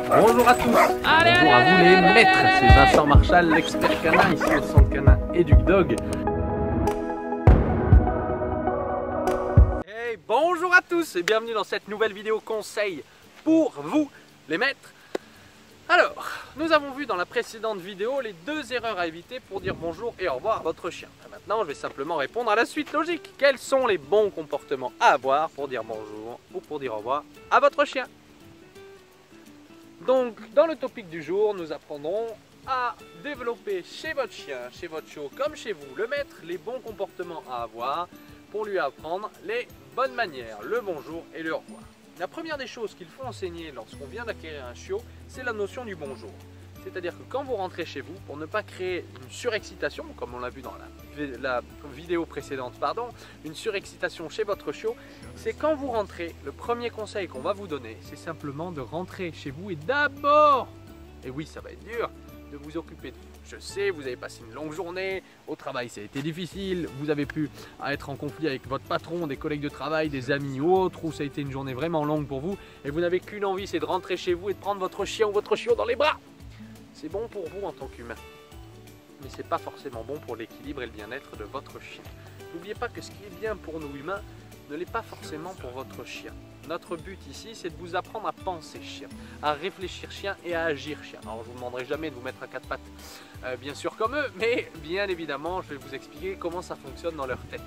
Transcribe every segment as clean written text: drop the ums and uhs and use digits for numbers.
Bonjour à tous, bonjour à vous les maîtres, c'est Vincent Marchal, l'expert canin, ici au centre canin EducDog. Hey, bonjour à tous et bienvenue dans cette nouvelle vidéo conseil pour vous les maîtres. Alors, nous avons vu dans la précédente vidéo les 2 erreurs à éviter pour dire bonjour et au revoir à votre chien. Maintenant, je vais simplement répondre à la suite logique. Quels sont les bons comportements à avoir pour dire bonjour ou pour dire au revoir à votre chien? Donc, dans le topic du jour, nous apprendrons à développer chez votre chien, chez votre chiot comme chez vous, le maître, les bons comportements à avoir pour lui apprendre les bonnes manières, le bonjour et le au revoir. La première des choses qu'il faut enseigner lorsqu'on vient d'acquérir un chiot, c'est la notion du bonjour. C'est-à-dire que quand vous rentrez chez vous, pour ne pas créer une surexcitation, comme on l'a vu dans la vidéo précédente, une surexcitation chez votre chiot, c'est quand vous rentrez, le premier conseil qu'on va vous donner, c'est simplement de rentrer chez vous et d'abord, et oui ça va être dur, de vous occuper de vous. Je sais, vous avez passé une longue journée, au travail ça a été difficile, vous avez pu être en conflit avec votre patron, des collègues de travail, des amis ou autres, ou ça a été une journée vraiment longue pour vous, et vous n'avez qu'une envie, c'est de rentrer chez vous et de prendre votre chien ou votre chiot dans les bras. C'est bon pour vous en tant qu'humain, mais c'est pas forcément bon pour l'équilibre et le bien-être de votre chien. N'oubliez pas que ce qui est bien pour nous humains ne l'est pas forcément pour votre chien. Notre but ici, c'est de vous apprendre à penser chien, à réfléchir chien et à agir chien. Alors je vous demanderai jamais de vous mettre à 4 pattes, bien sûr comme eux, mais bien évidemment, je vais vous expliquer comment ça fonctionne dans leur tête.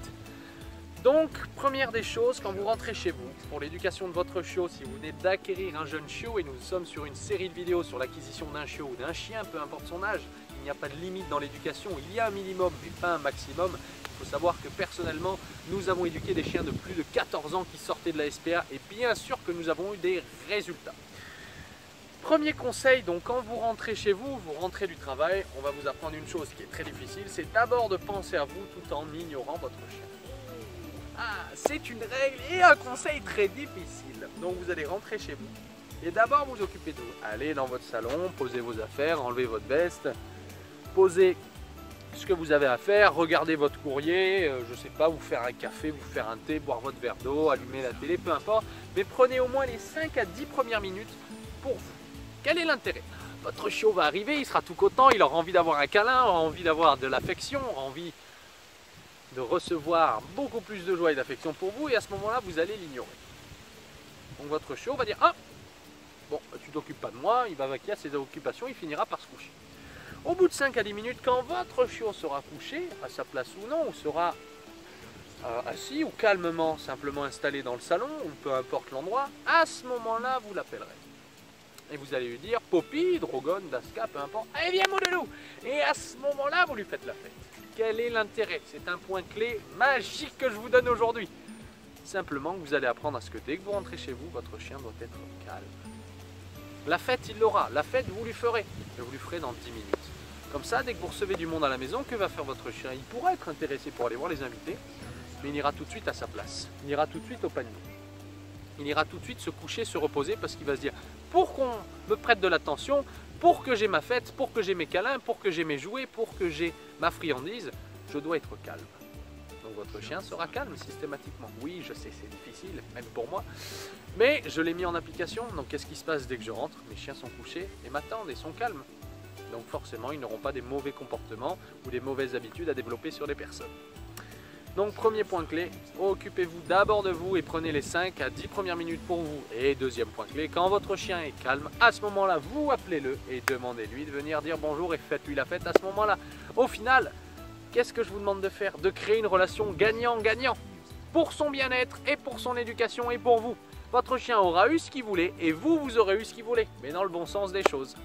Donc, première des choses, quand vous rentrez chez vous, pour l'éducation de votre chiot, si vous venez d'acquérir un jeune chiot, et nous sommes sur une série de vidéos sur l'acquisition d'un chiot ou d'un chien, peu importe son âge, il n'y a pas de limite dans l'éducation, il y a un minimum mais pas un maximum. Il faut savoir que personnellement, nous avons éduqué des chiens de plus de 14 ans qui sortaient de la SPA et bien sûr que nous avons eu des résultats. Premier conseil, donc quand vous rentrez chez vous, vous rentrez du travail, on va vous apprendre une chose qui est très difficile, c'est d'abord de penser à vous tout en ignorant votre chien. Ah, c'est une règle et un conseil très difficile. Donc vous allez rentrer chez vous et d'abord vous occuper de vous. Allez dans votre salon, posez vos affaires, enlevez votre veste, posez ce que vous avez à faire, regardez votre courrier, je sais pas, vous faire un café, vous faire un thé, boire votre verre d'eau, allumer la télé, peu importe. Mais prenez au moins les 5 à 10 premières minutes pour vous. Quel est l'intérêt? Votre chiot va arriver, il sera tout content, il aura envie d'avoir un câlin, aura envie d'avoir de l'affection, aura envie de recevoir beaucoup plus de joie et d'affection pour vous, et à ce moment-là, vous allez l'ignorer. Donc votre chiot va dire « Ah, bon, tu t'occupes pas de moi, il va vaquer à ses occupations, il finira par se coucher. » Au bout de 5 à 10 minutes, quand votre chiot sera couché, à sa place ou non, ou sera assis ou calmement simplement installé dans le salon, ou peu importe l'endroit, à ce moment-là, vous l'appellerez. Et vous allez lui dire « Poppy, Drogon, Daska, peu importe, allez viens mon loulou !» Et à ce moment-là, vous lui faites la fête. Quel est l'intérêt? C'est un point clé magique que je vous donne aujourd'hui. Simplement que vous allez apprendre à ce que dès que vous rentrez chez vous, votre chien doit être calme. La fête, il l'aura. La fête, vous lui ferez. Et vous lui ferez dans 10 minutes. Comme ça, dès que vous recevez du monde à la maison, que va faire votre chien? Il pourra être intéressé pour aller voir les invités, mais il ira tout de suite à sa place. Il ira tout de suite au panier. Il ira tout de suite se coucher, se reposer, parce qu'il va se dire, pour qu'on me prête de l'attention, pour que j'ai ma fête, pour que j'ai mes câlins, pour que j'ai mes jouets, pour que j'ai ma friandise, je dois être calme. Donc votre chien sera calme systématiquement. Oui, je sais, c'est difficile, même pour moi, mais je l'ai mis en application. Donc qu'est-ce qui se passe dès que je rentre? Mes chiens sont couchés et m'attendent et sont calmes. Donc forcément, ils n'auront pas des mauvais comportements ou des mauvaises habitudes à développer sur les personnes. Donc premier point clé, occupez-vous d'abord de vous et prenez les 5 à 10 premières minutes pour vous. Et deuxième point clé, quand votre chien est calme, à ce moment-là, vous appelez-le et demandez-lui de venir dire bonjour et faites-lui la fête à ce moment-là. Au final, qu'est-ce que je vous demande de faire? De créer une relation gagnant-gagnant pour son bien-être et pour son éducation et pour vous. Votre chien aura eu ce qu'il voulait et vous aurez eu ce qu'il voulait, mais dans le bon sens des choses.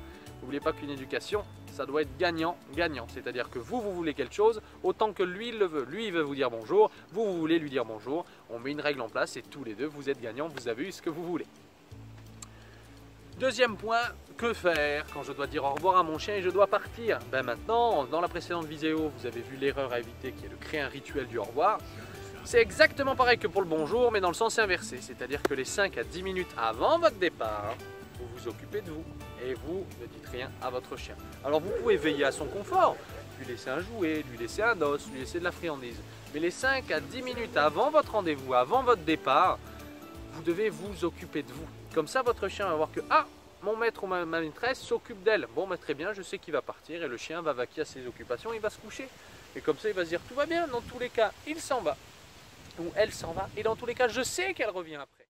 N'oubliez pas qu'une éducation, ça doit être gagnant-gagnant. C'est-à-dire que vous voulez quelque chose autant que lui il le veut. Lui, il veut vous dire bonjour, vous voulez lui dire bonjour. On met une règle en place et tous les deux, vous êtes gagnants, vous avez eu ce que vous voulez. Deuxième point, que faire quand je dois dire au revoir à mon chien et je dois partir? Ben maintenant, dans la précédente vidéo, vous avez vu l'erreur à éviter qui est de créer un rituel du au revoir. C'est exactement pareil que pour le bonjour, mais dans le sens inversé. C'est-à-dire que les 5 à 10 minutes avant votre départ, vous vous occupez de vous et vous ne dites rien à votre chien. Alors vous pouvez veiller à son confort, lui laisser un jouet, lui laisser un os, lui laisser de la friandise. Mais les 5 à 10 minutes avant votre rendez-vous, avant votre départ, vous devez vous occuper de vous. Comme ça, votre chien va voir que, ah, mon maître ou ma maîtresse s'occupe d'elle. Bon, très bien, je sais qu'il va partir et le chien va vaquer à ses occupations, il va se coucher. Et comme ça, il va se dire tout va bien. Dans tous les cas, il s'en va ou elle s'en va. Et dans tous les cas, je sais qu'elle revient après.